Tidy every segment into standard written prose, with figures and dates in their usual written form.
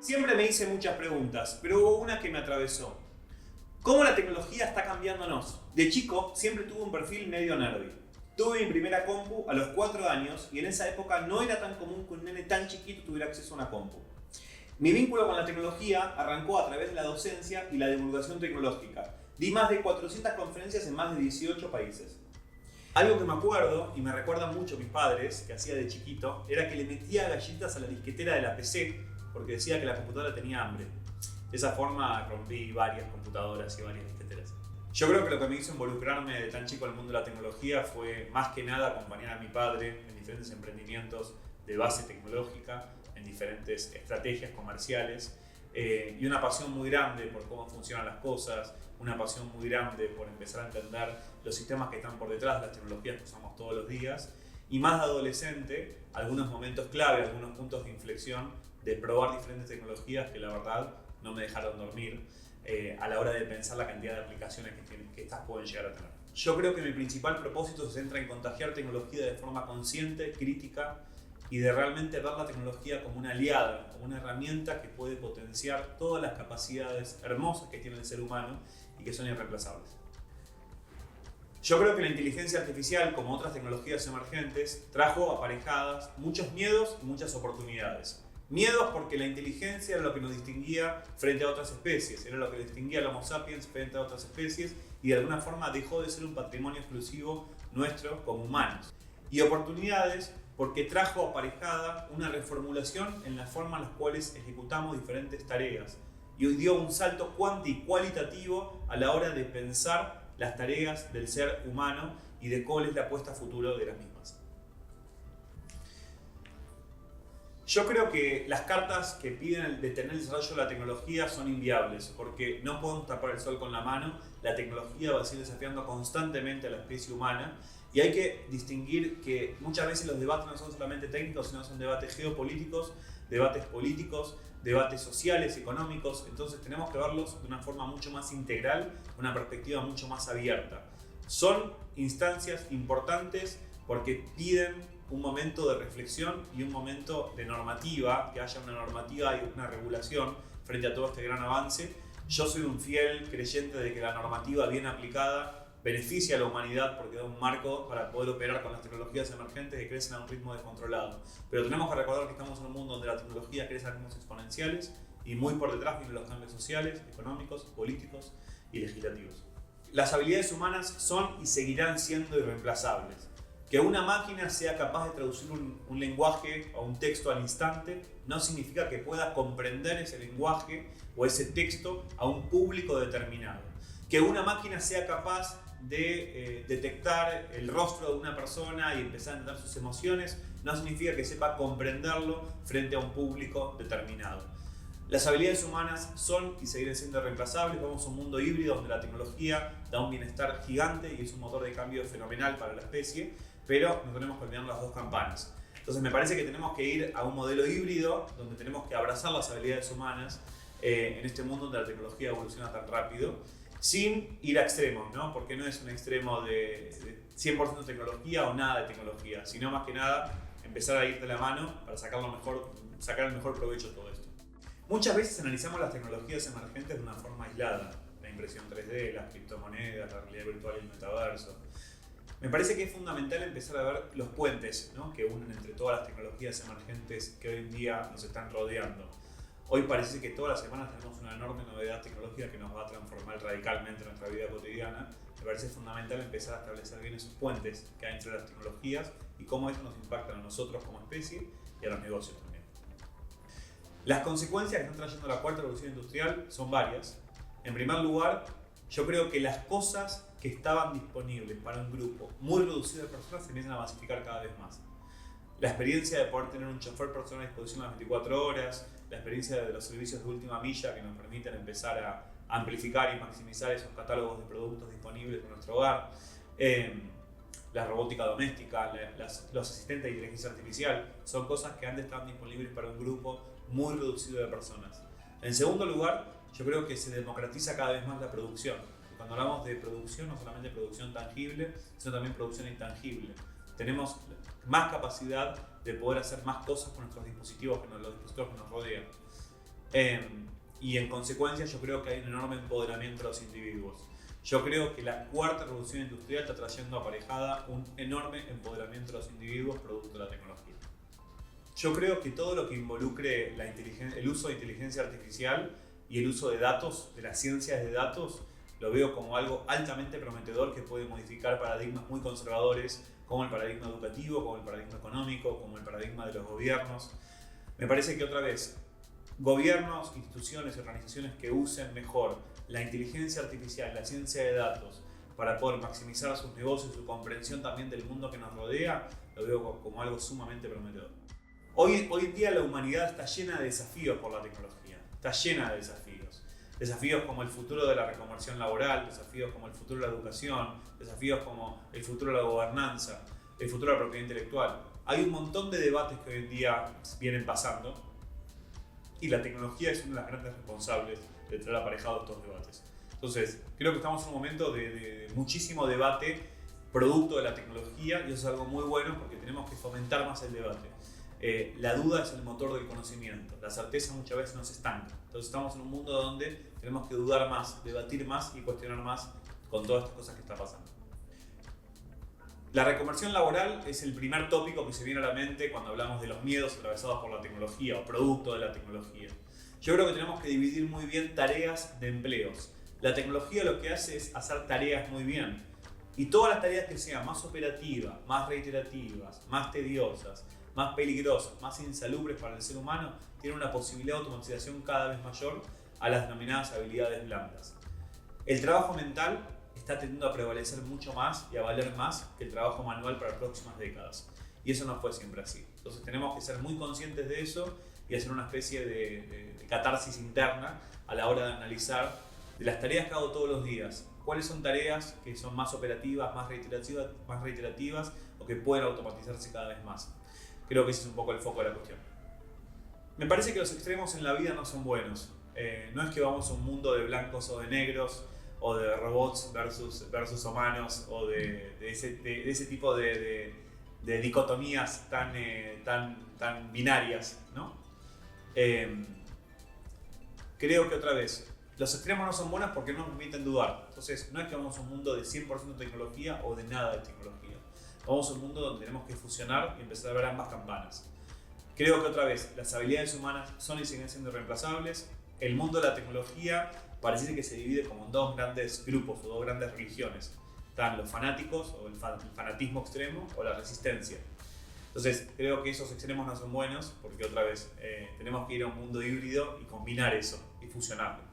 Siempre me hice muchas preguntas, pero hubo una que me atravesó. ¿Cómo la tecnología está cambiándonos? De chico siempre tuve un perfil medio nerdy. Tuve mi primera compu a los 4 años y en esa época no era tan común que un nene tan chiquito tuviera acceso a una compu. Mi vínculo con la tecnología arrancó a través de la docencia y la divulgación tecnológica. Di más de 400 conferencias en más de 18 países. Algo que me acuerdo y me recuerda mucho a mis padres, que hacía de chiquito, era que le metía galletas a la disquetera de la PC porque decía que la computadora tenía hambre. De esa forma rompí varias computadoras y varias disqueteras. Yo creo que lo que me hizo involucrarme de tan chico al mundo de la tecnología fue más que nada acompañar a mi padre en diferentes emprendimientos de base tecnológica, en diferentes estrategias comerciales y una pasión muy grande por cómo funcionan las cosas, una pasión muy grande por empezar a entender los sistemas que están por detrás de las tecnologías que usamos todos los días y más de adolescente, algunos momentos clave, algunos puntos de inflexión de probar diferentes tecnologías que la verdad no me dejaron dormir a la hora de pensar la cantidad de aplicaciones que estas pueden llegar a tener. Yo creo que mi principal propósito se centra en contagiar tecnología de forma consciente, crítica y de realmente ver la tecnología como una aliada, como una herramienta que puede potenciar todas las capacidades hermosas que tiene el ser humano y que son irreemplazables. Yo creo que la inteligencia artificial, como otras tecnologías emergentes, trajo aparejadas muchos miedos y muchas oportunidades. Miedos porque la inteligencia era lo que nos distinguía frente a otras especies, era lo que distinguía al Homo sapiens frente a otras especies y de alguna forma dejó de ser un patrimonio exclusivo nuestro como humanos. Y oportunidades porque trajo aparejada una reformulación en la forma en la cuales ejecutamos diferentes tareas y dio un salto cualitativo a la hora de pensar las tareas del ser humano y de cuál es la apuesta a futuro de las mismas. Yo creo que las cartas que piden detener el desarrollo de la tecnología son inviables, porque no podemos tapar el sol con la mano, la tecnología va a seguir desafiando constantemente a la especie humana y hay que distinguir que muchas veces los debates no son solamente técnicos, sino son debates geopolíticos, debates políticos, debates sociales, económicos, entonces tenemos que verlos de una forma mucho más integral, una perspectiva mucho más abierta. Son instancias importantes porque piden un momento de reflexión y un momento de normativa, que haya una normativa y una regulación frente a todo este gran avance. Yo soy un fiel creyente de que la normativa bien aplicada beneficia a la humanidad porque da un marco para poder operar con las tecnologías emergentes que crecen a un ritmo descontrolado. Pero tenemos que recordar que estamos en un mundo donde la tecnología crece a ritmos exponenciales y muy por detrás vienen los cambios sociales, económicos, políticos y legislativos. Las habilidades humanas son y seguirán siendo irreemplazables. Que una máquina sea capaz de traducir un lenguaje o un texto al instante no significa que pueda comprender ese lenguaje o ese texto a un público determinado. Que una máquina sea capaz de detectar el rostro de una persona y empezar a entender sus emociones no significa que sepa comprenderlo frente a un público determinado. Las habilidades humanas son y seguirán siendo irreemplazables. Vamos a un mundo híbrido donde la tecnología da un bienestar gigante y es un motor de cambio fenomenal para la especie, pero no tenemos que olvidar las dos campanas. Entonces me parece que tenemos que ir a un modelo híbrido donde tenemos que abrazar las habilidades humanas en este mundo donde la tecnología evoluciona tan rápido, sin ir a extremos, ¿no? Porque no es un extremo de 100% tecnología o nada de tecnología, sino más que nada empezar a ir de la mano para sacar el mejor provecho de todo esto. Muchas veces analizamos las tecnologías emergentes de una forma aislada, la impresión 3D, las criptomonedas, la realidad virtual y el metaverso. Me parece que es fundamental empezar a ver los puentes, ¿no?, que unen entre todas las tecnologías emergentes que hoy en día nos están rodeando. Hoy parece que todas las semanas tenemos una enorme novedad tecnológica que nos va a transformar radicalmente nuestra vida cotidiana. Me parece fundamental empezar a establecer bien esos puentes que hay entre las tecnologías y cómo eso nos impacta a nosotros como especie y a los negocios también. Las consecuencias que están trayendo la cuarta revolución industrial son varias. En primer lugar, yo creo que las cosas que estaban disponibles para un grupo muy reducido de personas se empiezan a masificar cada vez más. La experiencia de poder tener un chofer personal a disposición a las 24 horas, la experiencia de los servicios de última milla que nos permiten empezar a amplificar y maximizar esos catálogos de productos disponibles en nuestro hogar, la robótica doméstica, los asistentes de inteligencia artificial, son cosas que antes estaban disponibles para un grupo muy reducido de personas. En segundo lugar, yo creo que se democratiza cada vez más la producción. Cuando hablamos de producción, no solamente producción tangible, sino también producción intangible. Tenemos más capacidad de poder hacer más cosas con nuestros dispositivos, con los dispositivos que nos rodean. Y en consecuencia yo creo que hay un enorme empoderamiento de los individuos. Yo creo que la cuarta revolución industrial está trayendo aparejada un enorme empoderamiento de los individuos producto de la tecnología. Yo creo que todo lo que involucre el uso de inteligencia artificial y el uso de datos, de las ciencias de datos, lo veo como algo altamente prometedor que puede modificar paradigmas muy conservadores, como el paradigma educativo, como el paradigma económico, como el paradigma de los gobiernos. Me parece que otra vez, gobiernos, instituciones y organizaciones que usen mejor la inteligencia artificial, la ciencia de datos, para poder maximizar sus negocios y su comprensión también del mundo que nos rodea, lo veo como algo sumamente prometedor. Hoy en día la humanidad está llena de desafíos por la tecnología, está llena de desafíos. Desafíos como el futuro de la reconversión laboral, desafíos como el futuro de la educación, desafíos como el futuro de la gobernanza, el futuro de la propiedad intelectual. Hay un montón de debates que hoy en día vienen pasando y la tecnología es una de las grandes responsables de traer aparejados estos debates. Entonces, creo que estamos en un momento de muchísimo debate producto de la tecnología y eso es algo muy bueno porque tenemos que fomentar más el debate. La duda es el motor del conocimiento, la certeza muchas veces nos estanca. Entonces estamos en un mundo donde tenemos que dudar más, debatir más y cuestionar más con todas estas cosas que están pasando. La reconversión laboral es el primer tópico que se viene a la mente cuando hablamos de los miedos atravesados por la tecnología o producto de la tecnología. Yo creo que tenemos que dividir muy bien tareas de empleos. La tecnología lo que hace es hacer tareas muy bien. Y todas las tareas que sean más operativas, más reiterativas, más tediosas, más peligrosas, más insalubres para el ser humano, tienen una posibilidad de automatización cada vez mayor a las denominadas habilidades blandas. El trabajo mental está tendiendo a prevalecer mucho más y a valer más que el trabajo manual para las próximas décadas. Y eso no fue siempre así. Entonces tenemos que ser muy conscientes de eso y hacer una especie de catarsis interna a la hora de analizar de las tareas que hago todos los días. ¿Cuáles son tareas que son más operativas, más reiterativas o que pueden automatizarse cada vez más? Creo que ese es un poco el foco de la cuestión. Me parece que los extremos en la vida no son buenos. No es que vamos a un mundo de blancos o de negros, o de robots versus humanos, o de ese tipo de dicotomías tan binarias, ¿no? Creo que otra vez, los extremos no son buenos porque no nos permiten dudar. Entonces, no es que vamos a un mundo de 100% de tecnología o de nada de tecnología. Vamos a un mundo donde tenemos que fusionar y empezar a ver ambas campanas. Creo que otra vez, las habilidades humanas son y siguen siendo irreemplazables. El mundo de la tecnología parece que se divide como en dos grandes grupos o dos grandes religiones. Están los fanáticos o el fanatismo extremo o la resistencia. Entonces creo que esos extremos no son buenos porque otra vez tenemos que ir a un mundo híbrido y combinar eso y fusionarlo.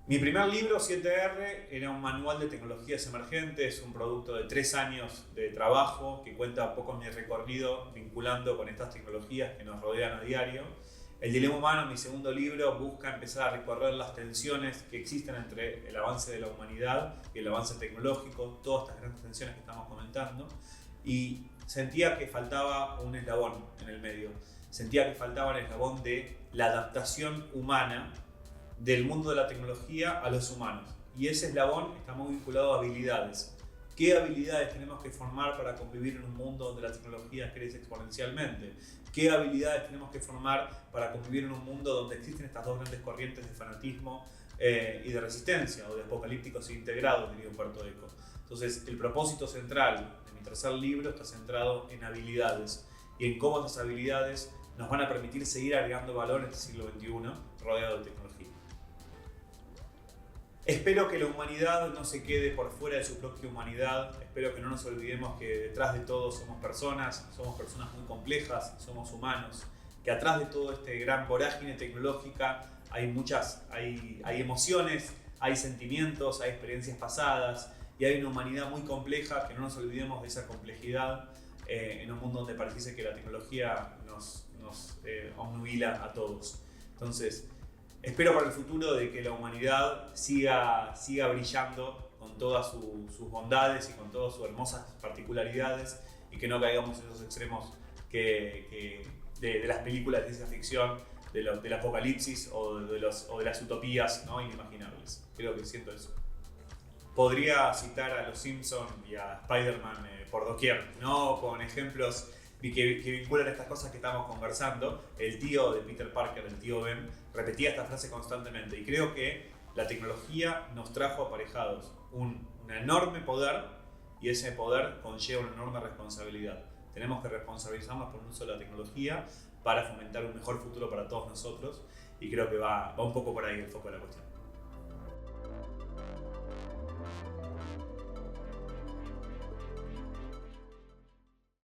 Mi primer libro, 7R, era un manual de tecnologías emergentes, un producto de 3 años de trabajo que cuenta un poco mi recorrido vinculando con estas tecnologías que nos rodean a diario. El dilema humano, mi segundo libro, busca empezar a recorrer las tensiones que existen entre el avance de la humanidad y el avance tecnológico, todas estas grandes tensiones que estamos comentando, y sentía que faltaba un eslabón en el medio. Sentía que faltaba el eslabón de la adaptación humana del mundo de la tecnología a los humanos. Y ese eslabón está muy vinculado a habilidades. ¿Qué habilidades tenemos que formar para convivir en un mundo donde la tecnología crece exponencialmente? ¿Qué habilidades tenemos que formar para convivir en un mundo donde existen estas dos grandes corrientes de fanatismo y de resistencia, o de apocalípticos e integrados, diría Humberto Eco? Entonces, el propósito central de mi tercer libro está centrado en habilidades y en cómo esas habilidades nos van a permitir seguir agregando valor en este siglo XXI rodeado de tecnología. Espero que la humanidad no se quede por fuera de su propia humanidad. Espero que no nos olvidemos que detrás de todo somos personas muy complejas, somos humanos, que atrás de todo este gran vorágine tecnológica hay emociones, hay sentimientos, hay experiencias pasadas y hay una humanidad muy compleja, que no nos olvidemos de esa complejidad en un mundo donde parece que la tecnología nos obnubila a todos. Entonces, espero para el futuro de que la humanidad siga brillando con todas sus bondades y con todas sus hermosas particularidades y que no caigamos en esos extremos de las películas de ciencia ficción, del apocalipsis o de las utopías, ¿no?, inimaginables. Creo que siento eso. Podría citar a los Simpsons y a Spider-Man por doquier, ¿no?, con ejemplos que vinculan estas cosas que estamos conversando. El tío de Peter Parker, el tío Ben, repetía esta frase constantemente y creo que la tecnología nos trajo aparejados un enorme poder y ese poder conlleva una enorme responsabilidad. Tenemos que responsabilizarnos por el uso de la tecnología para fomentar un mejor futuro para todos nosotros y creo que va un poco por ahí el foco de la cuestión.